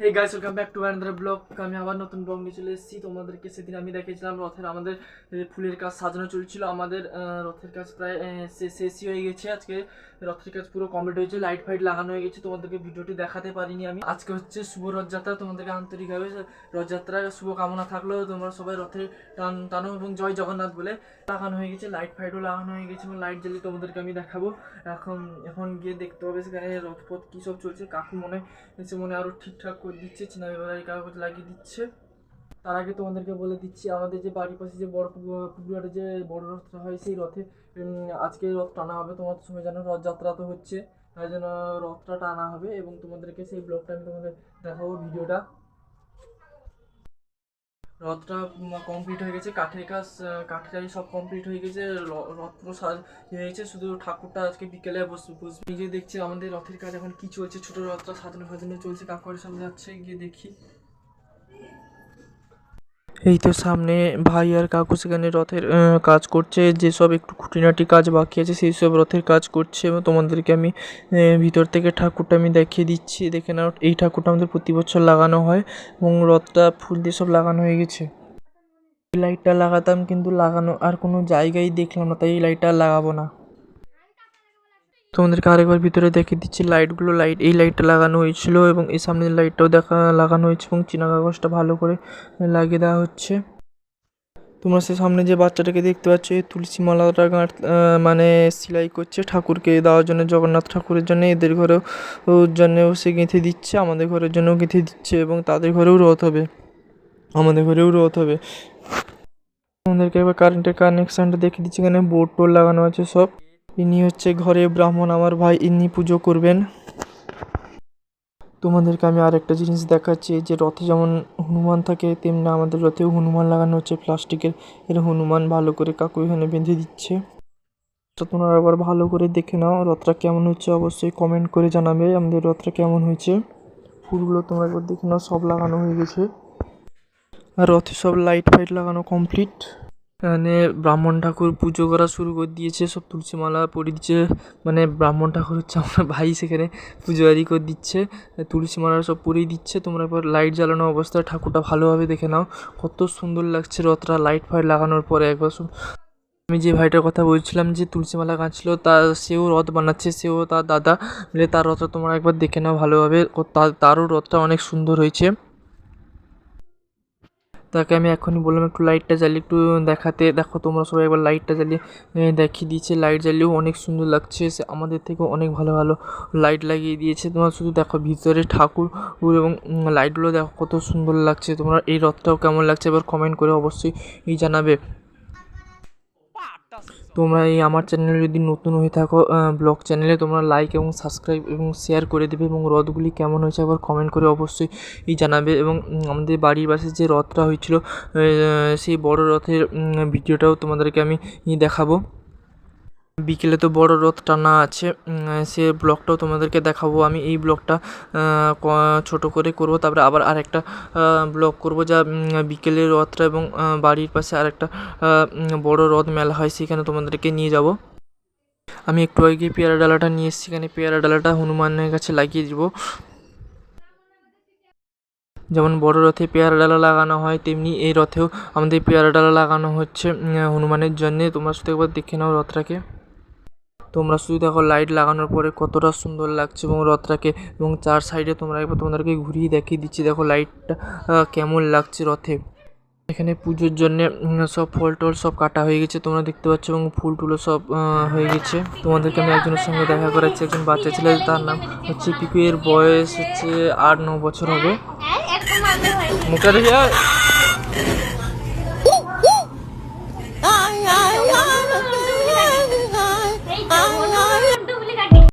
Hey guys, welcome back to another blog. আমি আবার নতুন ব্লগ নিয়ে চলে এসেছি তোমাদেরকে। সেদিন আমি দেখিয়েছিলাম রথের আমাদের ফুলের কাজ সাজানো চলছিল। আমাদের রথের কাজ প্রায় শেষই হয়ে গেছে। আজকে রথের কাজ পুরো কমপ্লিট হয়েছে, লাইট ফাইট লাগানো হয়ে গেছে। তোমাদেরকে ভিডিওটি দেখাতে পারিনি আমি। আজকে হচ্ছে শুভ রথযাত্রা, তোমাদেরকে আন্তরিকভাবে রথযাত্রার শুভ কামনা থাকলো। তোমরা সবাই রথের টানো এবং জয় জগন্নাথ বলে। লাগানো হয়ে গেছে, লাইট ফাইটও লাগানো হয়ে গেছে এবং লাইট জ্বালিয়ে তোমাদেরকে আমি দেখাবো। এখন গিয়ে দেখতে হবে সেখানে রথপথ কী সব চলছে। কাকু মনে আরও ঠিকঠাক করে দিচ্ছে, চিনারি বাড়ি কাগজ লাগিয়ে দিচ্ছে। তার আগে তোমাদেরকে বলে দিচ্ছি, আমাদের যে বাড়ির পাশে যে বড় পুকুরে যে বড় রথটা হয়, সেই রথে আজকে রথ টানা হবে। তোমার সবাই জানো রথযাত্রা তো হচ্ছে, তাই জন্য রথটা টানা হবে এবং তোমাদেরকে সেই ব্লগটা আমি তোমাদের দেখাবো, ভিডিওটা। রথটা কমপ্লিট হয়ে গেছে, কাঠের সব কমপ্লিট হয়ে গেছে। রথ পুরো হয়ে গেছে, শুধু ঠাকুরটা আজকে বিকেলে বসবে। গিয়ে দেখছি আমাদের রথের কাজ এখন কি চলছে। ছোট রথটা সাজানো চলছে, কাকুরের সামনে যাচ্ছে, গিয়ে দেখি। এই তো সামনে ভাই আর কাকু সেখানে রথের কাজ করছে। যেসব একটু খুঁটিনাটি কাজ বাকি আছে সেই সব রথের কাজ করছে এবং তোমাদেরকে আমি ভিতর থেকে ঠাকুরটা আমি দেখিয়ে দিচ্ছি। দেখে নাও, এই ঠাকুরটা আমাদের প্রতি বছর লাগানো হয় এবং রথটা ফুল দিয়ে সব লাগানো হয়ে গেছে। এই লাইটটা লাগাতাম, কিন্তু লাগানো আর কোনো জায়গায় দেখলাম না, তাই এই লাইটটা লাগাবো না। তোমাদেরকে আরেকবার ভিতরে দেখিয়ে দিচ্ছি লাইটগুলো। এই লাইটটা লাগানো হয়েছিল এবং এই সামনের লাইটটাও লাগানো হয়েছে এবং চীনা কাগজটা ভালো করে লাগিয়ে দেওয়া হচ্ছে। তোমরা সে সামনে যে বাচ্চাটাকে দেখতে পাচ্ছ, এই তুলসী মালাটা মানে সেলাই করছে ঠাকুরকে দেওয়ার জন্য, জগন্নাথ ঠাকুরের জন্য। এদের ঘরেও জন্যও সে গেঁথে দিচ্ছে, আমাদের ঘরের জন্যও গেঁথে দিচ্ছে এবং তাদের ঘরেও রথ হবে, আমাদের ঘরেও রথ হবে। আমাদেরকে একবার কারেন্টের কানেকশানটা দেখিয়ে দিচ্ছি। এখানে বোর্ড টোর লাগানো আছে সব। ইনি হচ্ছে ঘরে ব্রাহ্মণ, আমার ভাই, ইনি পুজো করবেন। তোমাদেরকে আমি আরেকটা জিনিস দেখাচ্ছি, যে রথে যেমন হনুমান থাকে তেমনি আমাদের রথেও হনুমান লাগানো হচ্ছে প্লাস্টিকের। এর হনুমান ভালো করে কাকু এখানে বেঁধে দিচ্ছে। তো তোমরা আবার ভালো করে দেখে নাও রথটা কেমন হচ্ছে, অবশ্যই কমেন্ট করে জানাবে আমাদের রথটা কেমন হয়েছে। ফুলগুলো তোমরা একবার দেখে নাও, সব লাগানো হয়ে গেছে আর রথে সব লাইট ফাইট লাগানো কমপ্লিট। এখানে ব্রাহ্মণ ঠাকুর পুজো করা শুরু করে দিয়েছে, সব তুলসী মালা পরিয়ে দিচ্ছে। মানে ব্রাহ্মণ ঠাকুর হচ্ছে আমার ভাই, সেখানে পুজোয়ারি করে দিচ্ছে, তুলসী মালা সব পরিয়ে দিচ্ছে। তোমরা একবার লাইট জ্বালানো অবস্থায় ঠাকুরটা ভালোভাবে দেখে নাও, কত সুন্দর লাগছে রথটা লাইট ফাইট লাগানোর পরে। একবার আমি যে ভাইটার কথা বলছিলাম যে তুলসী মালা গাঁছিল, সেও রথ বানাচ্ছে, সেও তার দাদা মিলে তার রথটা তোমরা একবার দেখে নাও ভালোভাবে। তারও রথটা অনেক সুন্দর হয়েছে। তাকে আমি এখনই বললাম একটু লাইটটা জ্বালিয়ে একটু দেখাতে। দেখো তোমরা সবাই একবার লাইটটা জ্বালিয়ে দেখিয়ে দিয়েছে। লাইট জ্বালিয়েও অনেক সুন্দর লাগছে, সে আমাদের থেকেও অনেক ভালো ভালো লাইট লাগিয়ে দিয়েছে। তোমরা শুধু দেখো ভিতরে ঠাকুর এবং লাইটগুলো দেখো কত সুন্দর লাগছে। তোমরা এই রথটাও কেমন লাগছে এবার কমেন্ট করে অবশ্যই জানাবে। তোমরা এই আমার চ্যানেলে যদি নতুন হয়ে থাকো, ব্লগ চ্যানেলে, তোমরা লাইক এবং সাবস্ক্রাইব এবং শেয়ার করে দেবে এবং রথগুলি কেমন হয়েছে একবার কমেন্ট করে অবশ্যই জানাবে। এবং আমাদের বাড়ির পাশে যে রথটা হয়েছিল, সেই বড় রথের ভিডিওটাও তোমাদেরকে আমি দেখাবো। বিকেলে তো বড় রথ টানা আছে, সে ব্লগটাও তোমাদেরকে দেখাবো। আমি এই ব্লগটা ছোট করে করব, তারপরে আবার আরেকটা ব্লগ করব যা বিকেলের রথটা এবং বাড়ির পাশে আরেকটা বড় রথ মেলা হয়, সেখানে তোমাদেরকে নিয়ে যাব। আমি একটু আগে পেয়ারা ডালাটা নিয়ে এসেছি, এখানে পেয়ারা ডালাটা হনুমানের কাছে লাগিয়ে দিব। যেমন বড় রথে পেয়ারা ডালা লাগানো হয়, তেমনি এই রথেও আমাদের পেয়ারা ডালা লাগানো হচ্ছে হনুমানের জন্যে। তোমরা শুধু একবার দেখে নাও রথটাকে। তোমরা শুধু দেখো লাইট লাগানোর পরে কতটা সুন্দর লাগছে এবং রথটাকে, এবং চার সাইডে তোমাদেরকে ঘুরিয়ে দেখিয়ে দিচ্ছি। দেখো লাইটটা কেমন লাগছে রথে। এখানে পুজোর জন্যে সব ফল টল সব কাটা হয়ে গেছে, তোমরা দেখতে পাচ্ছ, এবং ফুল টুলো সব হয়ে গেছে। তোমাদেরকে আমি একজনের সঙ্গে দেখা করাচ্ছি, একজন বাচ্চা ছেলে, তার নাম হচ্ছে পিকু। এর বয়স হচ্ছে 8-9 বছর হবে। মুখটা দেখে